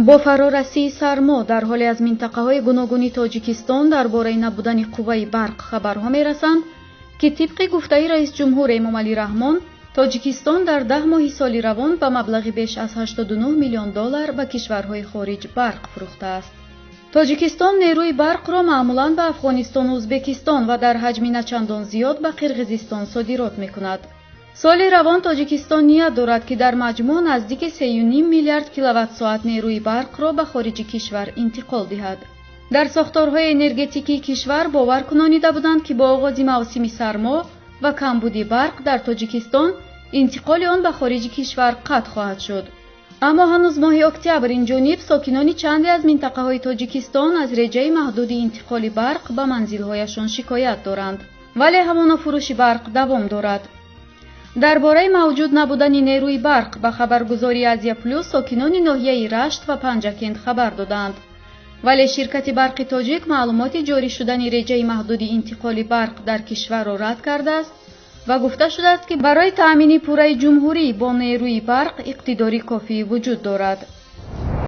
با فرارسی سرما در حالی از منطقه‌های گوناگونی تاجیکستان درباره نبودن قوه برق خبرها می‌رسند که طبق گفته رئیس جمهور امامعلی رحمان، تاجیکستان در 10 ماه سال روان به مبلغ بیش از 89 میلیون دلار به کشورهای خارج برق فروخته است. تاجیکستان نیروی برق را معمولاً به افغانستان و ازبکستان و در حجم نچندان زیاد به قرقیزستان صادرات می‌کند. سال روان تاجیکستان نیت دارد که در مجموع نزدیک 3.5 میلیارد کیلووات ساعت نیروی برق را به خارج کشور انتقال دهد. در ساختارهای انرژتیکی کشور باور کنانیده بودند که با آغاز موسم سرما و کمبود برق در تاجیکستان انتقال آن به خارج کشور قطع خواهد شد. اما هنوز ماه اکتبر این جانب ساکنان چندی از منطقه‌های تاجیکستان از رجای محدود انتقال برق به منزل‌هایشان شکایت دارند، ولی همان فروش برق دوام دارد. درباره موجود نبودن نیروی برق به خبرگزاری آزیا پلوس ساکنان ناحیه رشت و پنجکند خبر دادند، ولی شرکت برق تاجیک معلومات جاری شدن رجای محدود انتقال برق در کشور را رد کرده است و گفته شده است که برای تأمین پوره جمهوری با نیروی برق اقتداری کافی وجود دارد.